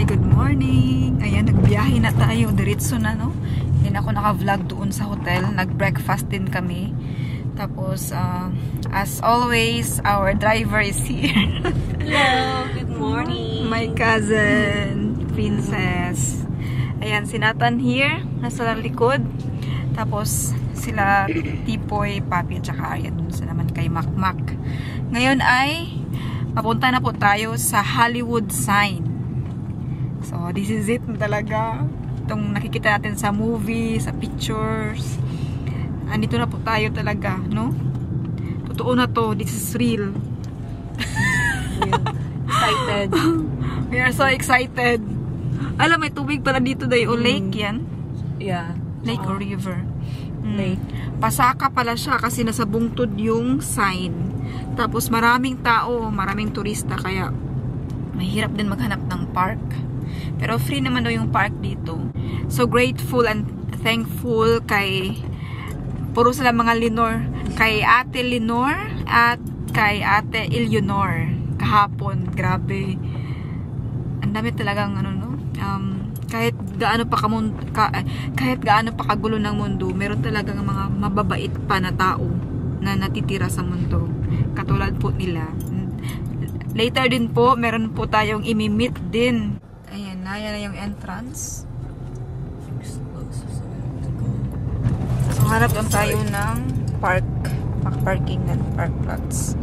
Hi, good morning. Ayan, nagbiyahe na tayo. Diretso na, no? Hindi ako naka-vlog doon sa hotel. Nag-breakfast din kami. Tapos, as always, our driver is here. Hello, good morning. My cousin, Princess. Ayan, si Nathan here. Nasa likod. Tapos, sila Tipoy, Papi, at saka Arya. Doon sa naman kay Makmak. Ngayon ay papunta na po tayo sa Hollywood Sign. So, this is it talaga. Itong nakikita natin sa movie, sa pictures. Andito na po tayo talaga, no? Totoo na to. This is real. Excited. We are so excited. Alam, may tubig pala dito dayo. O lake yan? Yeah. Lake or river? Lake. Pasaka pala siya kasi nasa bungtod yung sign. Tapos maraming tao, maraming turista, kaya mahirap din maghanap ng park. Pero free naman daw yung park dito. So grateful and thankful kay puro sila mga Lenore, kay Ate Lenore at kay Ate Eleanor. Kahapon, grabe. Ang dami talagang ano, no? Kahit gaano pa kagulo ng mundo, meron talagang mga mababait pa na tao na natitira sa mundo. Katulad po nila. Later din po, meron po tayong imi-meet din. Ayan na, yan na yung entrance. So, harap lang tayo ng parking na park plots.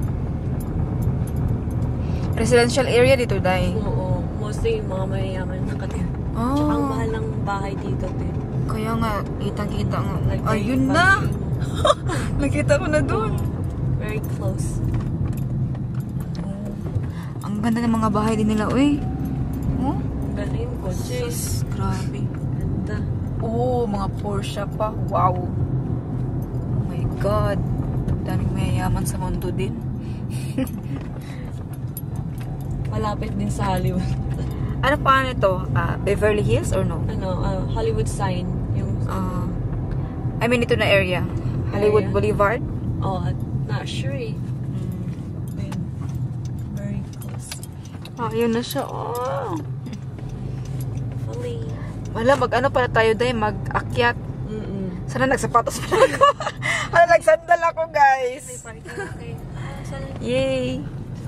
Residential area dito, Day. Oo. Mostly yung mga mayayaman nakatira. Oh. Tsaka ang mahal ng bahay dito, din. Kaya nga, kitang-kita nga. Like, ayun na! Nakita ko na dun. Very close. Ang ganda ng mga bahay din nila, uy. Oh? Ang ganda yung coaches. Grabe. Ganda. Oh, mga Porsche pa. Wow. Oh my God. Daming mayayaman sa mundo din. Malapit din sa Hollywood. Ano pa ito? Beverly Hills or no? Hollywood Sign. Yung, I mean, ito na area. Hollywood Boulevard? Oh, not sure eh. Very close. Yun na siya. Oh. Fully. Wala, mag-ano pala tayo dahil mag-akyat. Sana nagsapatos pala ako. Nagsandal ako, guys. Yay!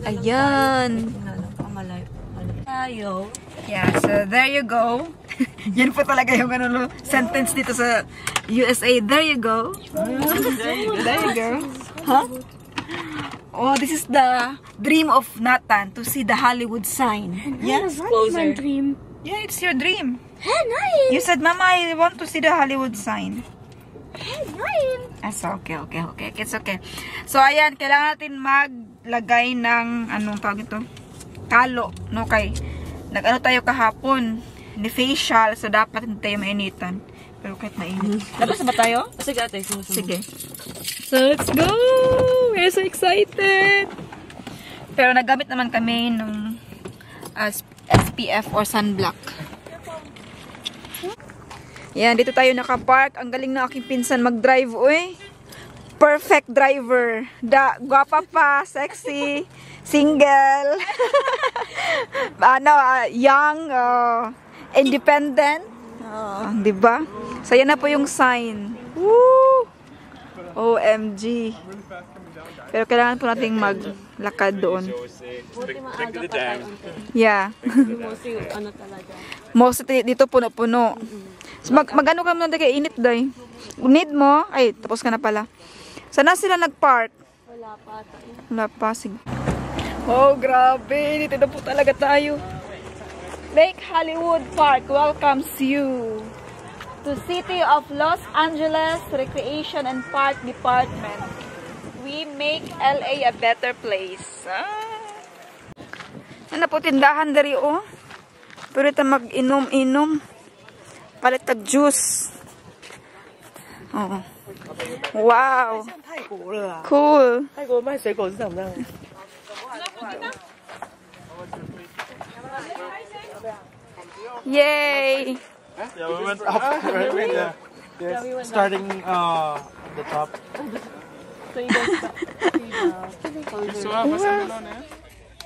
Ayan. Tayo. Yeah, so there you go. Yan po talaga yung sentence dito sa USA. There you go. There you go. Huh? Oh, this is the dream of Nathan to see the Hollywood sign. Yes, closer. Dream. Yeah, it's your dream. Hey, nice. You said, Mama, I want to see the Hollywood sign. Hey, nice. Okay. It's okay. So, ayan, kailangan natin maglagay ng, anong tawag ito? Kalo, no? Kay, nag-ano tayo kahapon, ni facial, so dapat hindi tayo mainitan. Pero kahit mainit. Labas ba tayo? Sige, ate. Sige. So, let's go! We're so excited! Pero nagamit naman kami ng SPF or sunblock. Yan, dito tayo nakapark. Ang galing na aking pinsan mag-drive, uy. Perfect driver. Guwapa pa, sexy, single, young, independent. Diba? So, yan na po yung sign. Woo! OMG. Pero kailangan po nating maglakad doon. Buti maaga pa tayo. Yeah. Mostly, talaga. Mostly dito puno-puno. So, mag-ano ka muna kay init, day. Need mo? Ay, tapos ka na pala. Sana sila nag-park? Wala pa tayo. Wala pa. Sige. Oh, grabe. Dito na po talaga tayo. Lake Hollywood Park welcomes you to City of Los Angeles Recreation and Park Department. We make LA a better place. Ano po tindahan dari, oh. Pero ito mag-inom-inom. Palit tag juice. Oh. Wow. Cool. Yay. Yeah, we went up, right? Yeah. Yes. Starting the top. So you guys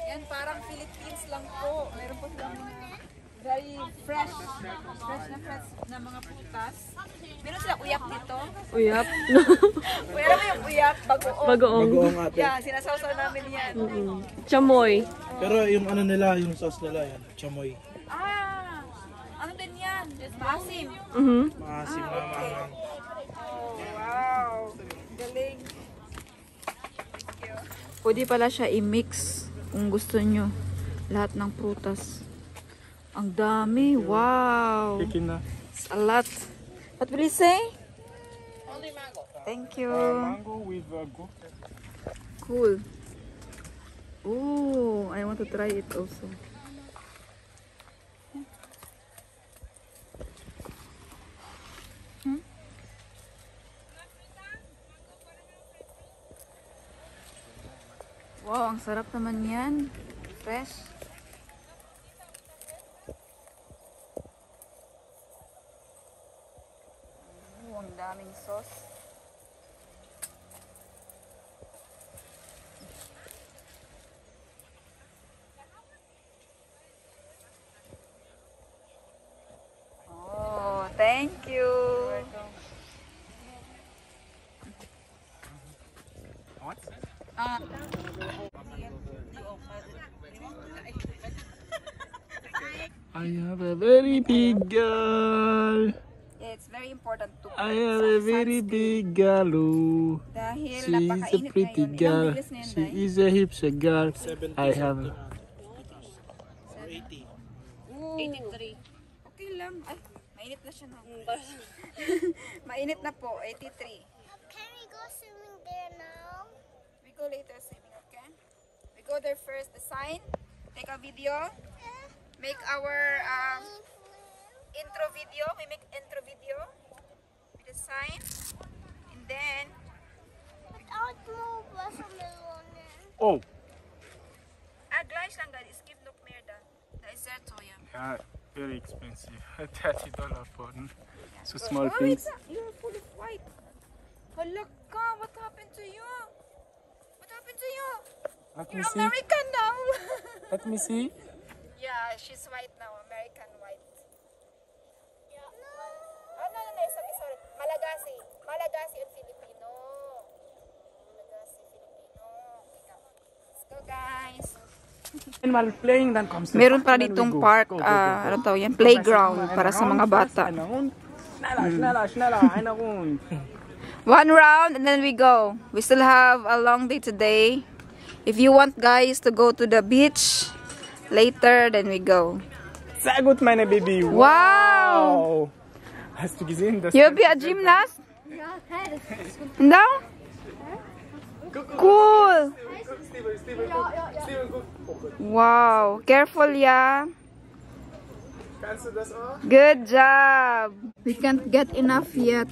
Yan, parang Philippines lang po. Meron po silang very fresh. Fresh na mga prutas. Meron sila uyap dito. Uyap. Pero mo yung uyap, bagoong. Bagoong. Bagoong ate. Yeah, sinasawsaw namin yan. Chamoy. Pero yung ano nila, yung sauce nila, yan, chamoy. Ah, ano din yan? Maasim. Maasim na maangang. Oh, wow. Galing. Pwede pala siya i-mix kung gusto nyo. Lahat ng prutas. Ang dami. Wow. Chicken na. It's a lot. What will you say? Only mango. Thank you. Mango with goat. Cool. Oh, I want to try it also. Wow, ang sarap naman yan. Fresh. Oh, ang daming sauce. Oh, thank you. What? I have a very big girl. Yeah, it's very important to I have a very big girl. Oh. dahil She is a napakainit pretty ngayon. Ilang girl. degrees ngayon, She Day? is a hipster girl. I have. 83. Okay lang. Ay, mainit na siya na. Mainit na po, 83. Can we go swimming there now? We go later swimming, okay? We go there first, the sign, take a video, make our intro video. We make intro video with the sign, and then Without more watermelon. Oh. gleich lang guys, give nog meer dan. Dat is sehr teuer. Yeah, very expensive. $30 for so small Oh, things. you're full of white. Halaka, what happened to you? What happened to you? Let me You're see. American now. Let me see. Yeah, she's white now, American white. No, sorry. Malagasy. Malagasy and Filipino. Malagasy, Filipino. Let's go, guys. And while playing, then comes the Meron pa then we ditong go. park, Go, go, go, go. ano tawag yan, playground para sa mga bata. Schneller, eine Runde. One round and then we go. We still have a long day today. If you want guys to go to the beach later, then we go. Sehr gut, meine Baby. Wow! Hast du gesehen, dass You'll be a gymnast? No? Cool! Wow! Careful, yeah. Kannst du das auch? Good job! We can't get enough yet.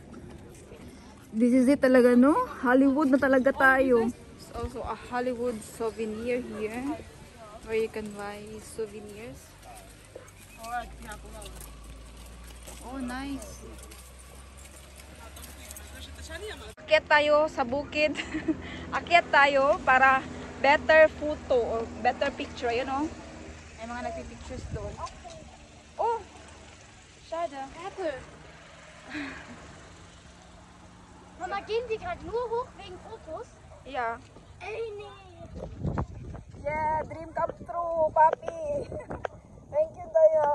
This is it talaga, no? Hollywood na talaga tayo. There's also a Hollywood souvenir here where you can buy souvenirs. Oh, nice. Akyat tayo sa bukid. Akyat tayo para better photo or better picture, you know? May mga nagpipictures doon. Oh! Schade. Apple. Mama, gehen Sie gerade nur hoch wegen Fotos? Yeah. Ey, nee. Yeah, dream come true, papi. Thank you, Daya.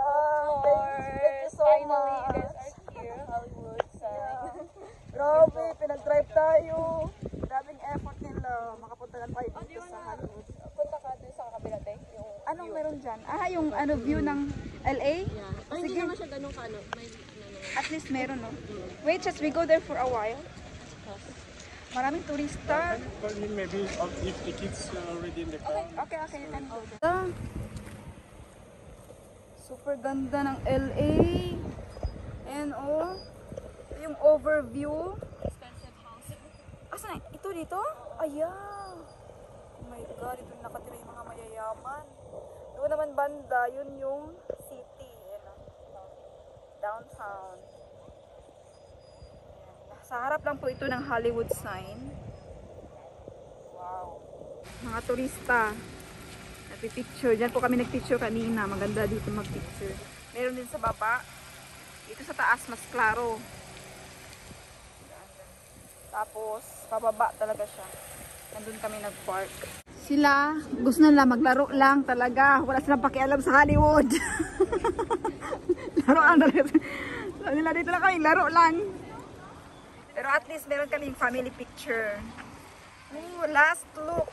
Thank you so much. You guys are here, Hollywood sign. Grabe, pinag-drive tayo. Grabing effort nila. Makapunta lang tayo dito sa Hollywood. Punta ka dun sa kabila, te. Yung, Anong meron dyan? Ah, yung ano, view ng LA? yeah. Ay, hindi Sige. naman siya ganun ka, ano. May, At least meron, no? Wait, just we go there for a while. Maraming turista. Maybe if the kids are already in the car. Okay, you can go there. Super ganda ng LA. And oh, ito yung overview. expensive house. Asan? Ito dito? Ayan. Oh my God, ito nakatira yung mga mayayaman. Doon naman banda, yun yung city. Ano, downtown. Ayan. Sa harap lang po ito ng Hollywood sign. Wow. Mga turista. Picture. Diyan po kami nagpicture kanina. Maganda dito magpicture. Meron din sa baba. Dito sa taas mas klaro. Tapos pababa talaga siya. Nandun kami nag-park. Sila, gusto nila maglaro lang talaga. Wala silang pakialam sa Hollywood. Laro lang talaga. Sabi nila dito lang kami, laro lang. Pero at least meron kaming family picture. Ooh, last look.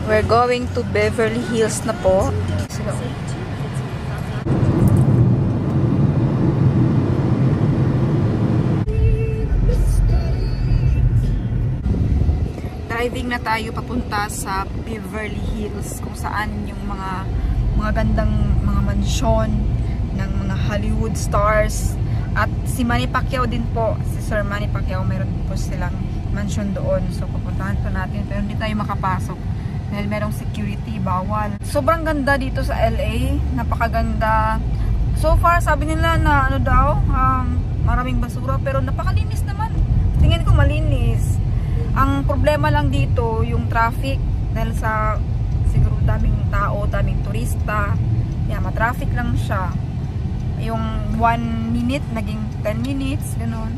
We're going to Beverly Hills na po. So, driving na tayo papunta sa Beverly Hills kung saan yung mga gandang mga mansyon ng mga Hollywood stars. At si Manny Pacquiao din po, si Sir Manny Pacquiao, meron po silang mansyon doon. So pupuntahan pa natin pero hindi tayo makapasok dahil merong security, bawal. Sobrang ganda dito sa LA, napakaganda. So far sabi nila na ano daw, maraming basura pero napakalinis naman. Tingin ko malinis. Ang problema lang dito yung traffic dahil sa siguro daming tao, daming turista. Yeah, ma-traffic lang siya. Yung 1 minute naging 10 minutes, ganoon.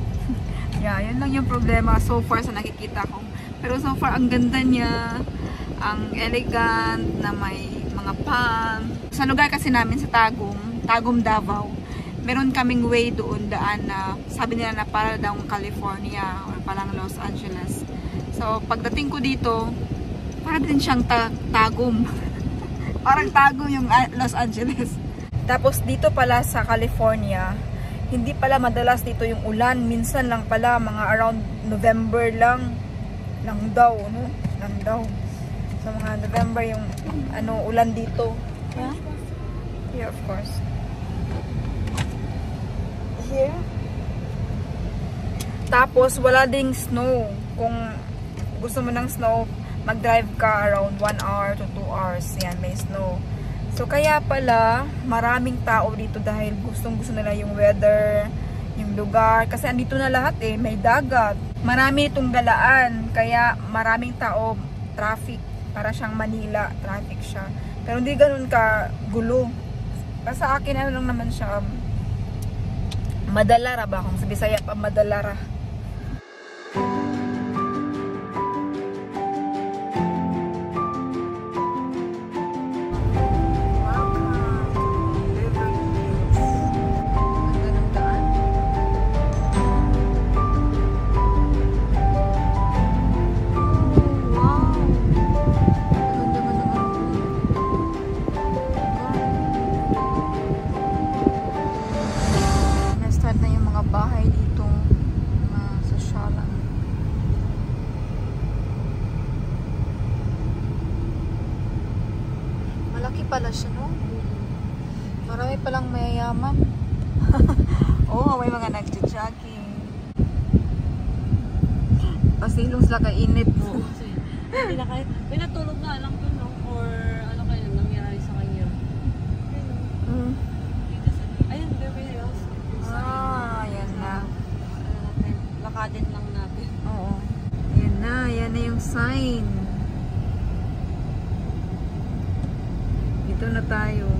Yeah, yun lang yung problema so far sa nakikita ko. Pero so far ang ganda niya, ang elegant na may mga palm. Sa lugar kasi namin sa Tagum, Davao, meron kaming way doon daan na sabi nila na para daw California or parang Los Angeles. So pagdating ko dito, para din siyang Tagum. Parang Tagum yung Los Angeles. Tapos dito pala sa California, hindi pala madalas dito yung ulan. Minsan lang pala, mga around November lang daw, no? Lang daw. So mga November yung ulan dito. Yeah? Yeah, of course. Here. Tapos wala ding snow. Kung gusto mo ng snow, mag-drive ka around 1 hour to 2 hours. Yan, may snow. So kaya pala maraming tao dito dahil gustong-gusto nila yung weather, yung lugar. Kasi andito na lahat eh, may dagat. Marami itong galaan, kaya maraming tao, traffic. Para siyang Manila, traffic siya. Pero hindi ganun ka gulo. Kasi sa akin ano lang naman siya, madalara ba? Kung sa Bisaya pa, madalara. Bahay dito sa Shala. Malaki pala siya, no? Marami palang mayayaman. Oh, may mga nagja-jogging. Pasilong sila kainit mo. Hindi na kahit, may natulog na alam ko, no? Or ano kayo nangyari sa kanya. Ayun, Beverly Hills. Yan na. Lakadin lang natin. Oo. Yan na yung sign. Dito na tayo.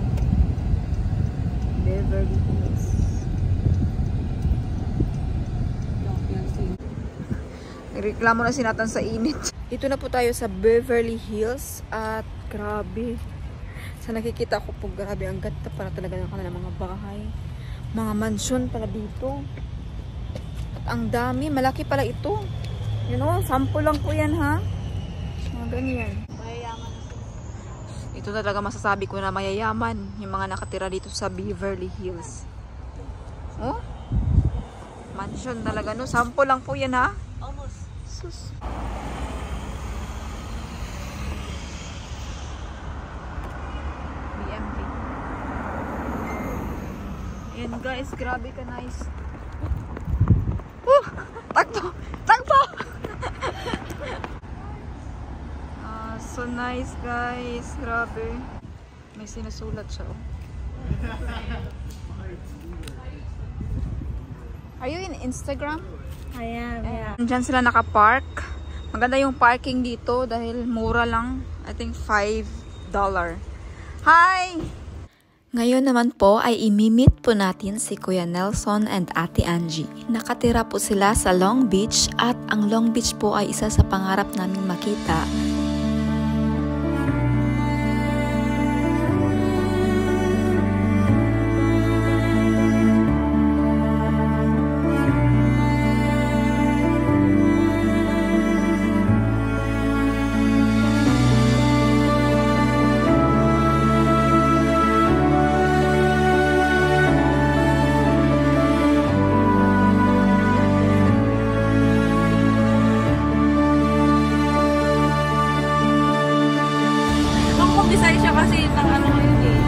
Beverly Hills. Nagreklamo na si Nathan sa init. Dito na po tayo sa Beverly Hills at grabe. Sa nakikita ko po, grabe, ang ganda para talaga ng kanilang mga bahay. Mga mansyon pala dito. At ang dami, malaki pala ito. You know, sample lang po yan, ha? Mga ganyan. Mayayaman. Ito talaga masasabi ko na mayayaman yung mga nakatira dito sa Beverly Hills. Oh? Mansion talaga, no? Sample lang po yan, ha? Almost. Sus. BMP. Ayan guys, grabe ka nice. Takbo! Takbo! So nice guys, grabe. May sinusulat siya, oh. Are you in Instagram? I am, yeah. Diyan sila nakapark. Maganda yung parking dito dahil mura lang. I think $5. Hi! Ngayon naman po ay imimit po natin si Kuya Nelson and Ate Angie. Nakatira po sila sa Long Beach at ang Long Beach po ay isa sa pangarap naming makita. Design siya kasi ng ano ngayon eh.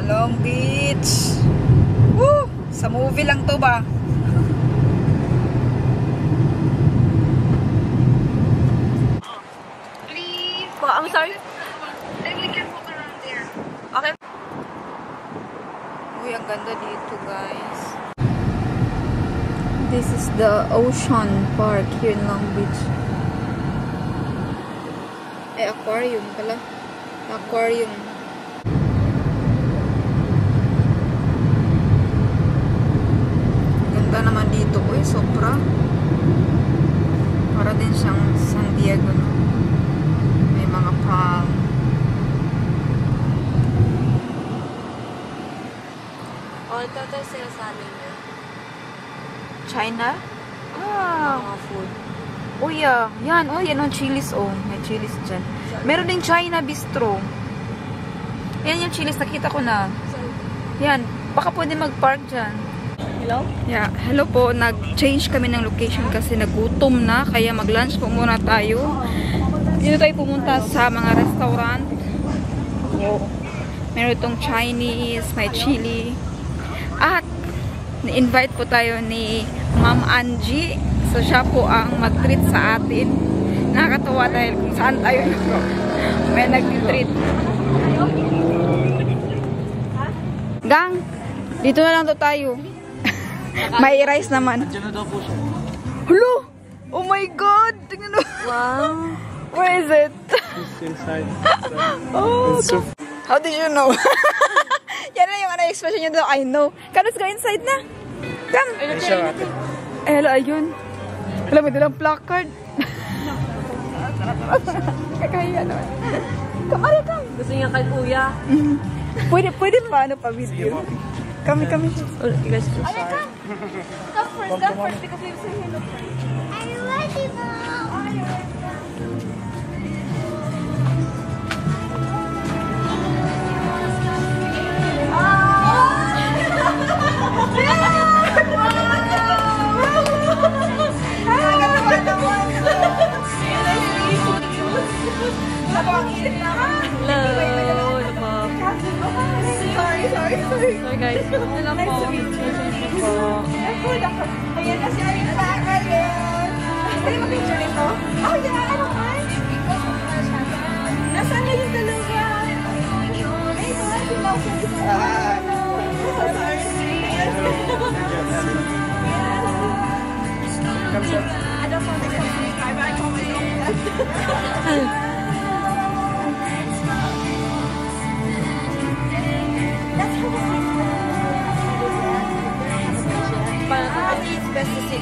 Long Beach. Woo! Sa movie lang to ba? Please. I'm sorry. We can walk around there. Okay. Uy, ang ganda dito, guys. This is the Ocean Park here in Long Beach. Aquarium pala. Aquarium. Ganda naman dito. Uy, sobra. Para din siyang San Diego, no? May mga palm. Oh, ito sila sa amin. China? Ah. Mga food. Oh yeah. Yan. Oh, yan ang chilies. Oh, may chilies dyan. Meron din China Bistro. Yan yung chilies. Nakita ko na. Yan. Baka pwede mag-park dyan. Hello? Yeah. Hello po. Nag-change kami ng location kasi nagutom na. Kaya mag-lunch po muna tayo. Dito tayo pumunta sa mga restaurant. Oh. Meron itong Chinese. May chili. At ni-invite po tayo ni Ma'am Angie. So, siya po ang mag-treat sa atin. Nakakatawa dahil kung saan tayo may nag-treat. Gang, dito na lang to tayo. May rice naman. Diyan na daw po siya. Hello! Oh my God! Tingnan mo. Wow. Where is it? It's inside. Oh, It's so how did you know? Yan na yung expression nyo doon. I know. Come, let's go inside na. Come. Eh, hala, ayun. Alam mo, dilang placard. Kakahiya naman. Come, ari, come. Gusto niya kay kuya. Pwede pa, ano pa video? Kami. Oh, you guys go. Come first, because we've seen him. Are you ready, Mom? Are you ready? Hello. Sorry. Sorry guys. Hello po. Ayan na si Arisa. Ayan. Pwede mag-picture nito? Oh, yeah. Ano ka? Nasaan na yung dalawa? Ay, sorry. Si Mauso. I don't want to come to me, but I call myself that.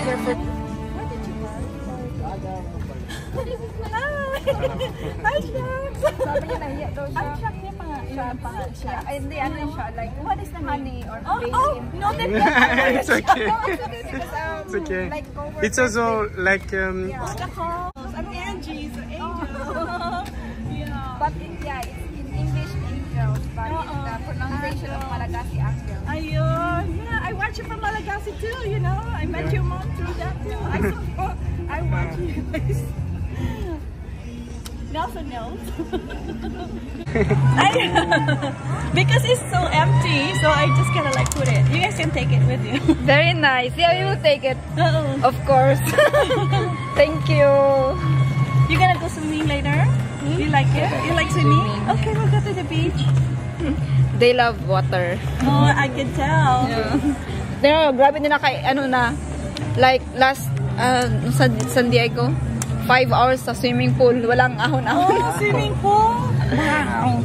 here for... Hi, Shucks! Sabi niya nahiya daw siya. Ay, Shucks niya siya. Ay, hindi, ano siya, like, what is the honey or baby? No, It's okay. No, it's okay because, It's okay. like, It's also like Angie's angel. Yeah. but yeah, it's in English angels, but it's the pronunciation of Malagasy angel. Ayun. Yeah, I watch you from Malagasy too, you know. I met your mom through that too. I watch you guys. Nelson knows. Because it's so empty, so I just kind of like put it. You guys can take it with you. Very nice. Yeah, we will take it. Of course. Thank you. You gonna go swimming later? You like it? You like swimming? Okay, we'll go to the beach. They love water. Oh, I can tell. Pero grabe din na kay ano na like last San Diego 5 hours sa swimming pool, walang ahon-ahon. Oh, swimming pool? Wow.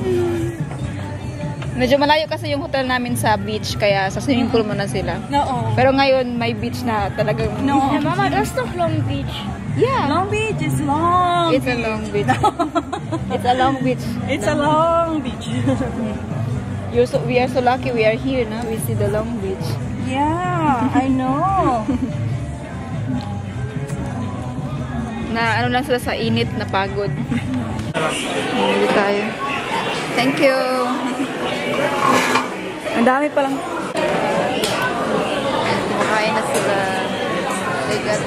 Medyo malayo kasi yung hotel namin sa beach, kaya sa swimming pool muna sila. No. Pero ngayon may beach na talagang... No. Yeah, Mama, that's not Long Beach. Yeah. Long Beach is long. It's a long beach. It's a long beach. It's a long beach. We are so lucky we are here, no? We see the long beach. Yeah, I know. Na ano lang sila sa init na pagod. Hindi tayo. Thank you. Ang dami palang. Kumakain na sila. Ligat.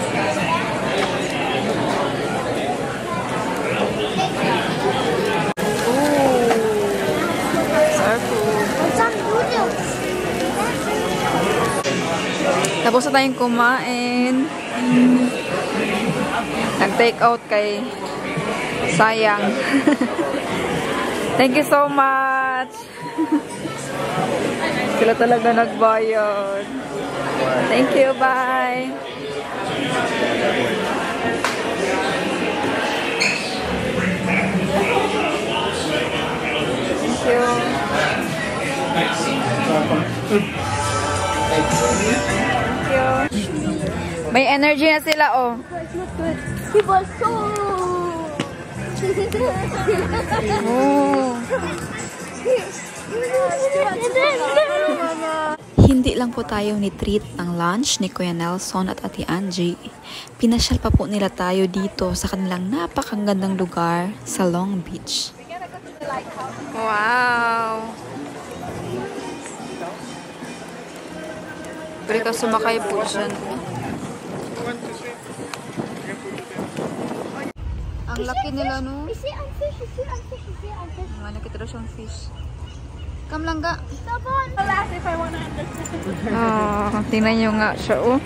Tapos na tayong kumain. Nag-take out kay sayang. Thank you so much. Sila talaga nagbayad. Thank you, bye. Thank you. Thank you. May energy na sila, oh. It's not good. People are so... Oh. Hindi lang po tayo ni-treat ng lunch ni Kuya Nelson at Ate Angie. Pinasyal pa po nila tayo dito sa kanilang napakagandang lugar sa Long Beach. Wow. Pwede ka sumakay po dyan. Ang laki nila, no? You see, I'm fish. You see, I'm fish. You see, I'm fish. Malaki talaga siyang fish. Come lang ga. Stop on. Alas, if I wanna understand. Oh, tingnan nyo nga siya, oh.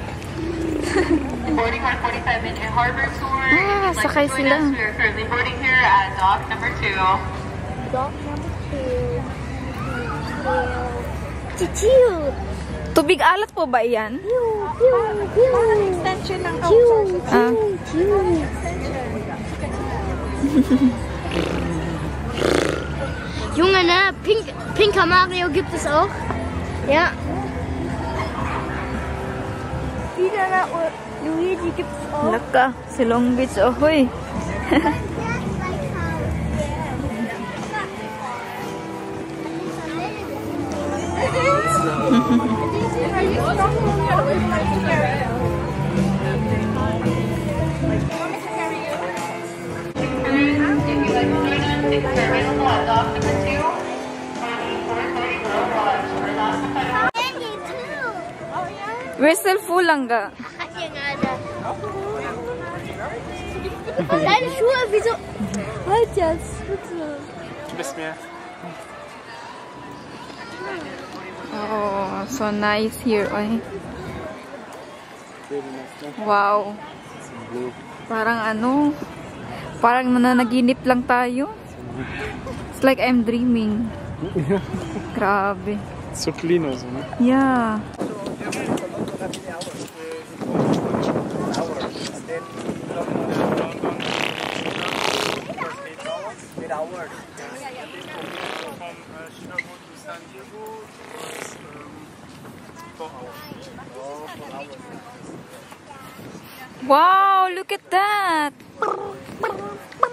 Boarding on 47 in Harbor Tour. Ah, sakay sila. We are currently boarding here at dock number 2. Dock number 2. Chichiu. Tubig alat po ba yan? Parang extension ng Ah. Junge, ne? Pinker Mario gibt es auch. Ja. Lila Luigi gibt es auch. Laka, si Long Beach, oh, huy. We're still full lang ga. Deine Schuhe, wieso? Halt jetzt, bitte. Bis mehr. Oh, so nice here, oy. Wow. Parang ano, parang nananaginip lang tayo. It's like I'm dreaming. Grabe. So clean also, ne? Yeah. Wow, look at that.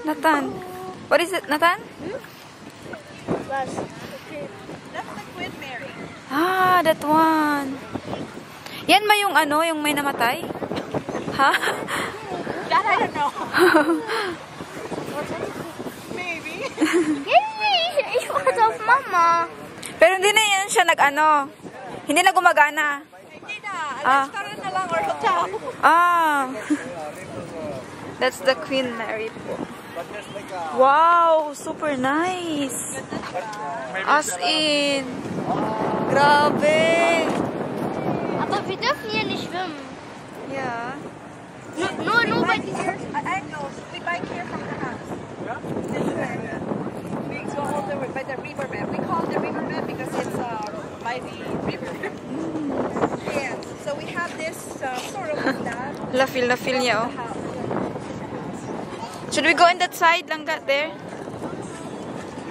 Nathan. What is it, Nathan? That's the Queen Mary. Ah, that one. Yan ba yung ano, yung may namatay? Ha? That I don't know. Maybe. It's because of Mama. Pero hindi na yan siya nag-ano. Hindi na gumagana. Hindi na. Ah. Restaurant na lang or hotel. Ah. That's the Queen Mary po. Wow, super nice. As in. Grabe. Aber wir dürfen hier nicht schwimmen. Yeah. Nur bei dieser... Angles. We bike here from the house. This way. We go all the way by the riverbed. We call it the riverbed because it's by the river. Yes. So we have this sort of that. Na feel niya, oh. Should we go in that side lang there?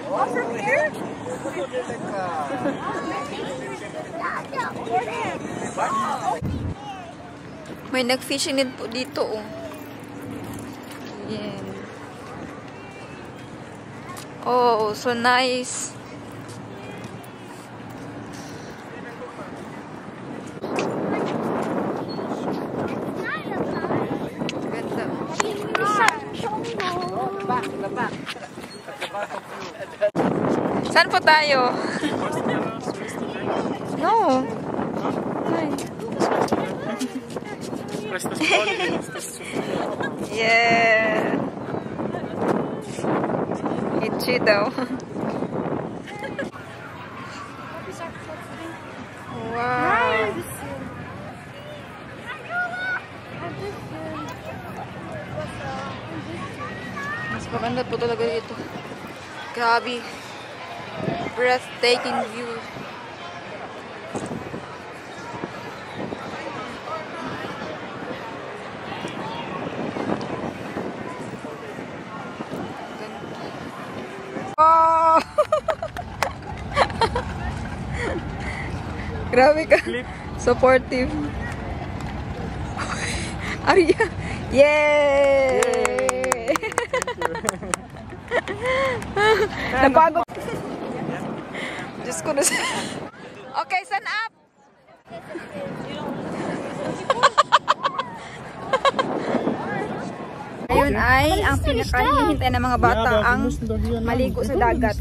Oh, from here? May nag-fishing din po dito, oh. Yan. Oh, so nice. Ganda. Saan po tayo? No. Ay. Yeah. Itchy daw. Wow. Mas maganda po talaga dito. Grabe. Breathtaking view. Oh! Grabe ka. Supportive. Arya. Yay! Napagod. Diyos ko na siya. Okay, stand up! Ayun ay ang pinakahihintay ng mga bata ang maligo sa dagat.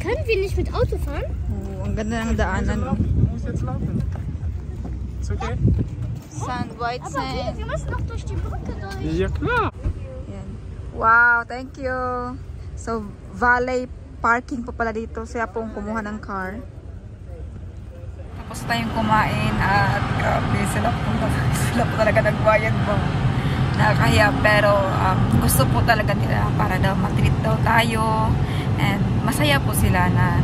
Können wir nicht mit Auto fahren? Oh, ang ganda ng daanan. Oh. It's okay? Sand, white sand. Wir müssen noch durch die Brücke durch. Ja, klar. Yan. Wow, thank you. So, valet parking po pala dito. Siya pong kumuha ng car. Tapos tayong kumain at grabe, sila po talaga nagbayad po. Nakakahiya, pero gusto po talaga nila para daw matreat daw tayo. And masaya po sila na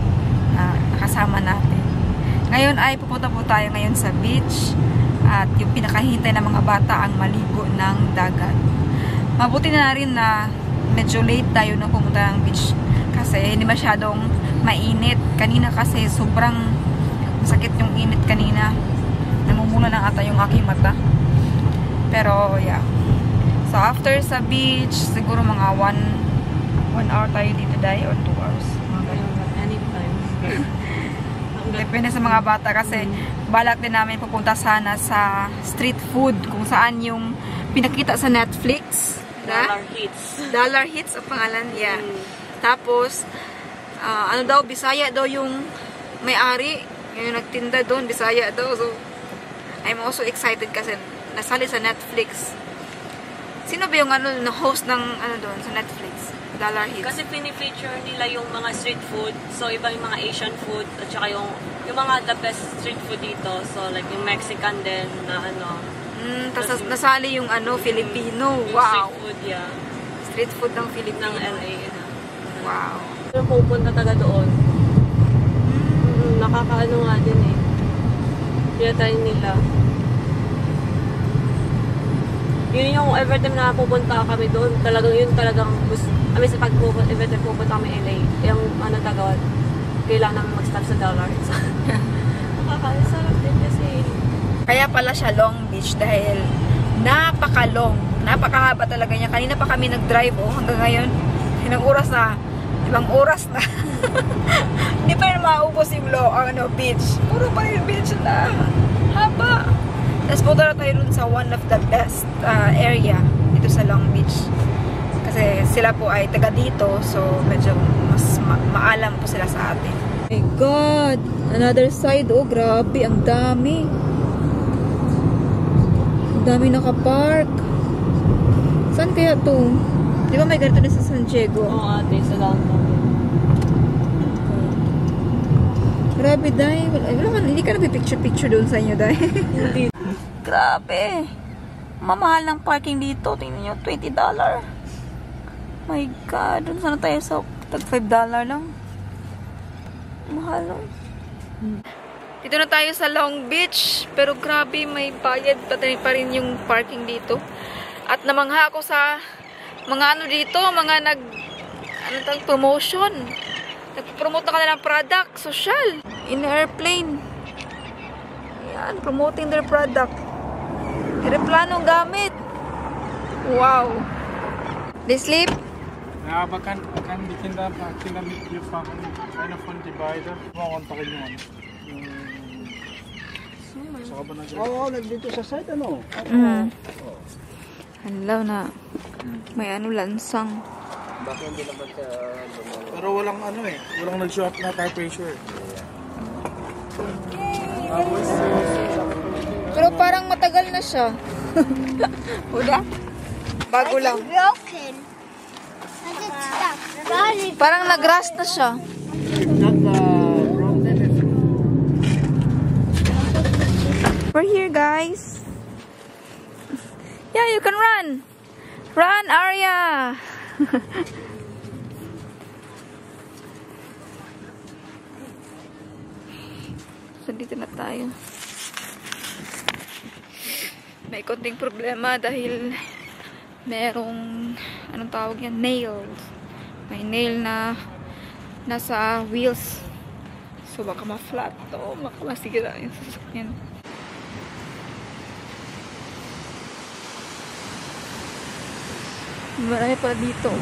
nakasama natin. Ngayon ay pupunta po tayo ngayon sa beach. At yung pinakahintay ng mga bata ang maligo ng dagat. Mabuti na rin na medyo late tayo na pumunta ng beach. Kasi hindi masyadong mainit. Kanina kasi sobrang sakit yung init kanina. Namumula na ata yung aking mata. Pero yeah. So after sa beach, siguro mga 1 hour tayo dito dahil or 2 hours. Anytime. Depende sa mga bata kasi balak din namin pupunta sana sa street food kung saan yung pinakita sa Netflix. Dollar Hits. Dollar Hits ang pangalan. Yeah. Tapos, ano daw, Bisaya daw yung may-ari. Yung nagtinda doon, Bisaya daw. So, I'm also excited kasi nasali sa Netflix. Sino ba yung host ng doon sa Netflix? Dollar Hits. Kasi pinifeature nila yung mga street food. So, iba yung mga Asian food. At saka yung mga the best street food dito. So, like yung Mexican din na Tapos nasali yung Filipino. Yung Wow. street food, yeah. Street food ng Filipino. Ng LA. Wow. Yung pupunta taga doon. Nakakaano nga din eh. Kaya tayo nila. Yun yung every time na pupunta kami doon, talagang I mean, sa every time pupunta kami LA, yung tagawad, kailangan namin mag-stop sa Dollar. Nakakasarap din kasi Kaya pala siya Long Beach dahil napaka-long. Napakahaba talaga niya. Kanina pa kami nag-drive hanggang ngayon. Ilang oras na. Ibang oras na. Hindi pa rin maubos yung beach. Puro pa rin beach na. Haba. Tapos punta na tayo dun sa one of the best area dito sa Long Beach. Kasi sila po ay taga dito. So medyo mas maalam po sila sa atin. Oh my God! Another side. Oh, grabe. Ang dami. Ang dami nakapark. Saan kaya to? Di ba may ganito na sa San Diego? Oo, ate. Sa downtown. Grabe, Day. Hindi ka nagpipicture-picture doon sa inyo, Day. Hindi. Grabe. Mamahal ng parking dito. Tingnan nyo, $20. My God. Doon sana tayo sa tag $5 lang. Mahal, no? Dito na tayo sa Long Beach. Pero grabe, may bayad pa rin yung parking dito. At namangha ako sa mga dito, mga promotion. Nag-promote na kanilang product, social. In airplane. Ayan, promoting their product. Aeroplanong gamit. Wow. They sleep? Ja, aber kann die Kinder mit dir fahren? Einer von die beiden. Kontakin mo. Saka ba na dyan? Oo, nagdito sa site, ano? Hello na. May lansang. Pero walang walang nag-show up na tire pressure. Pero parang matagal na siya. Wala? Bago lang. Broken. Parang nag-rust na siya. We're here, guys. Yeah, you can run. Run, Arya. So, dito na tayo. May konting problema dahil merong, anong tawag yan? Nails. May nail na nasa wheels. So, baka ma-flat to. Baka masira yung sasakyan. Marami pala dito.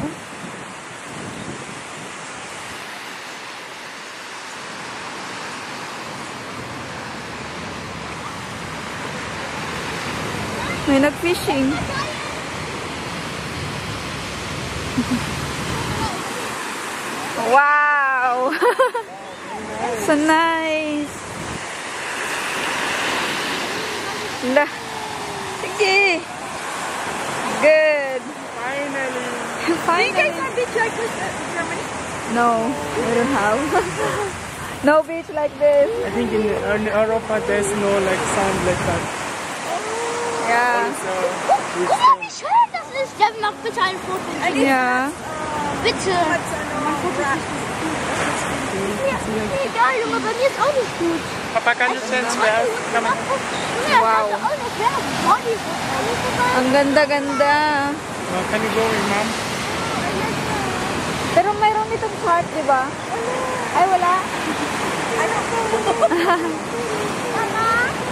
May nag-fishing. Wow! So nice! Lah! Sige! Good! Finally! Finally! You guys have beach like this in Germany? No, we don't have. No beach like this. I think in Europa there's no sand like that. Yeah. So, Wie schön das ist. Darf ich noch bitte ein Foto? Yeah. Bitte. Egal, Junge, bei mir ist auch nicht gut. Papa, can you sense where? Come on. Ja, Wow. kannst du auch noch werden. Body. Ang ganda-ganda. Can you go with mom? Pero mayroon itong park, di ba? Ay, wala.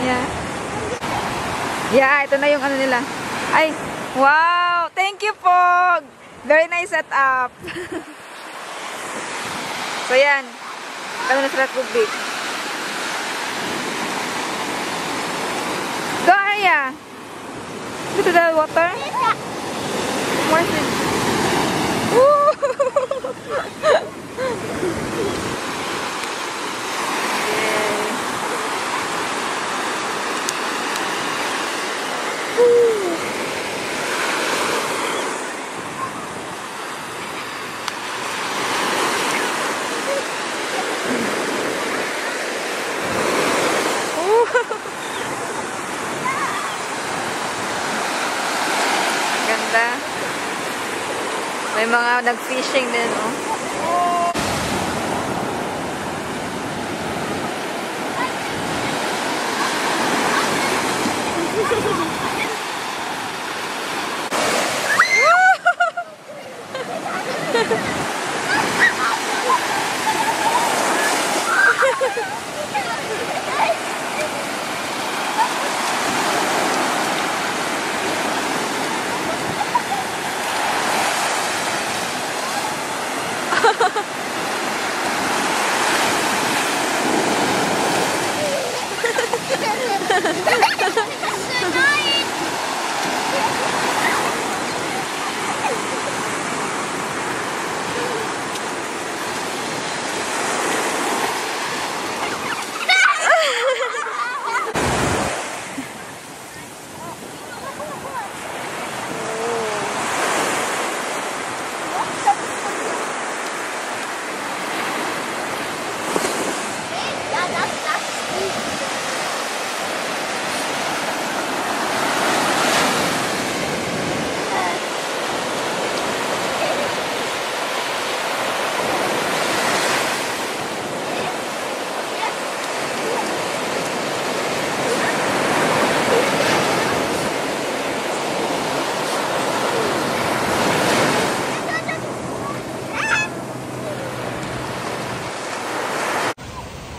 Yeah. Yeah, ito na yung ano nila. Ay, wow! Thank you, Pog! Very nice setup. So, yan. Kami na sa Tubig. Go, Arya! Go to the water. Where's it? Woo! Ganda. May mga nag-fishing din, oh.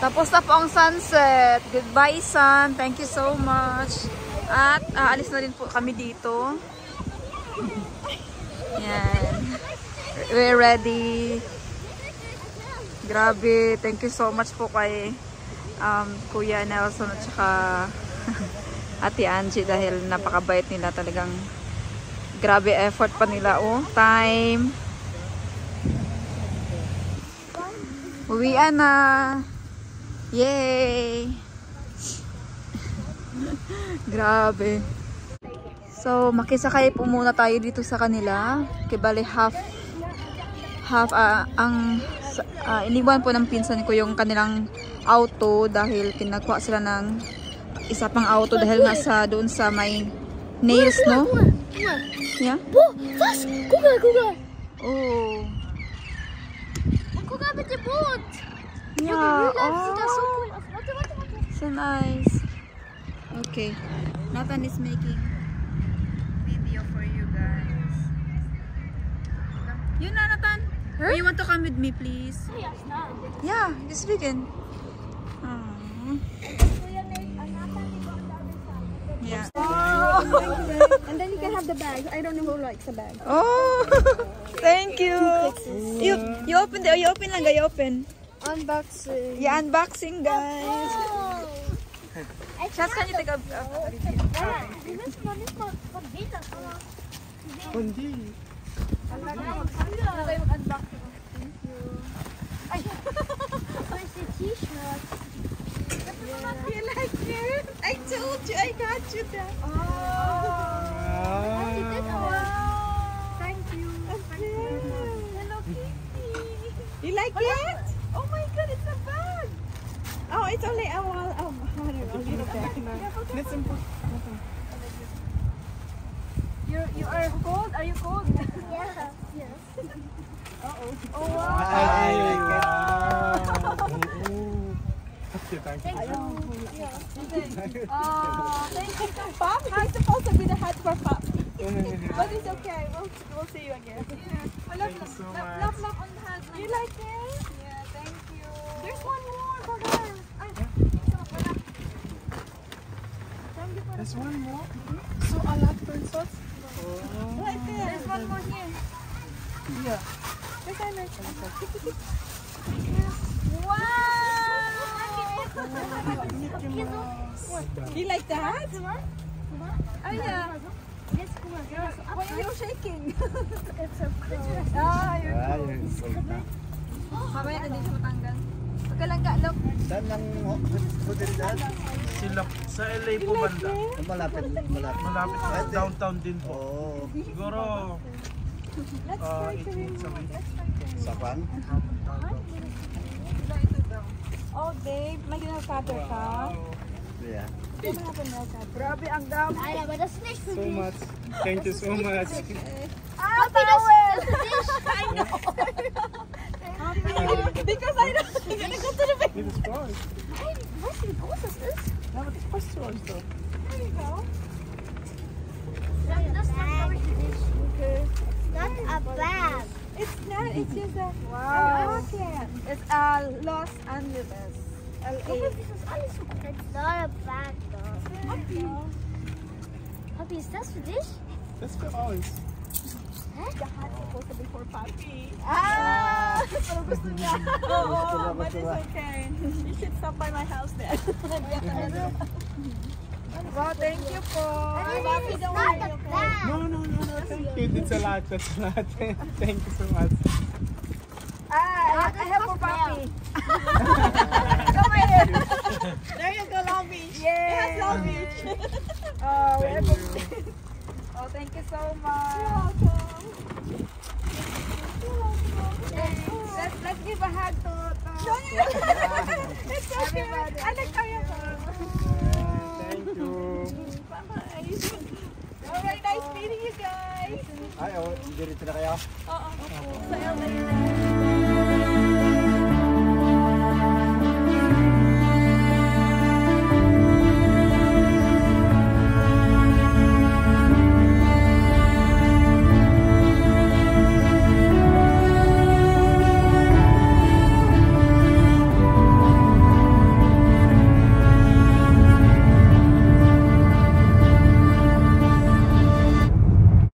Tapos na po ang sunset. Goodbye, sun. Thank you so much. At aalis na rin po kami dito. Yan. We're ready. Grabe. Thank you so much po kay Kuya Nelson at saka Ate Angie dahil napakabait nila talagang. Grabe effort pa nila. Oh, time. Uwian na. Yay! Grabe. So, makisakay po muna tayo dito sa kanila. Kibali iniwan po ng pinsan ko yung kanilang auto dahil kinagwa sila ng isa pang auto dahil nasa doon sa may nails, no? Yeah? Was? Guck mal. Oh. Guck mal mit dem Boot. Yeah. Sieht das so Oh. cool aus. Warte. So nice. Okay. Nathan is making video for you guys. You na, Nathan? Or you want to come with me, please? Yeah, just begin. Yeah. And then you can have the bag. I don't know who likes the bag. Oh, thank you. You open lang, you open. Unboxing. Yeah, unboxing, guys. Schatz, can you take a video? Wir müssen noch nicht mal von Beta kommen. Hindi. Where's the t-shirt? You like it? I told you, I got you that. Thank you. Hello Kitty. You like it? Oh my god, it's a bag. Oh, it's only a wall. Oh, I don't know, little bag. Let's input. You are cold? Are you cold? Yeah. Yes. Oh wow. I like it. Okay, thank you. Thank you, Pop. How's supposed to be the hat for Pop? But it's okay. We'll see you again. Yeah. I love Thank you so much. love on the hat. You like it? Yeah. Thank you. There's one more for her. There's one more. So I like pencils. Right there. There's one more here. Yeah. There's another. You like that? Oh yeah. Yes, guck mal, genau so Why are you shaking? It's so cool. Ah, you're mamaya na din siya matanggal. Pagkalangga, look. Saan ang hotel dyan? Sila sa LA po banda. Malapit. Malapit sa downtown din po. Oo. Siguro Let's try to 8 minutes away. Sa pan? Oh, Dave, may ginagawa ka? Yeah. Grabe, ang dami. Nein, aber das ist nicht für So dich. much. Thank you so much. Papi, das ist für dich. Because I don't I'm gonna go to the big. It is fun. Nein, weißt du, wie groß das ist? Ja, aber das passt zu euch doch. There you go. Das ist, glaube ich, für dich. Okay. That's a bag. It's not, it's just a Wow. It's Los Angeles. Warum ist das alles so groß? It's not a bag, though. Papi, ist das für dich? Das ist für uns. the hat supposed to be for Papi. Ah! Pero gusto niya. Oo, but it's okay. You should stop by my house then. Wow, thank you po. It's not the bag. No, thank you. That's a lot. Thank you so much. I have for Papi. Come here. There you go, Long Beach. Yes, Long Beach. Oh, Thank you. Oh, thank you so much. Let's give a hug to it's okay. Alex, Thank you. Alright, nice meeting you guys. Ay, oh, dirito na kayo. Oo, sa LA na.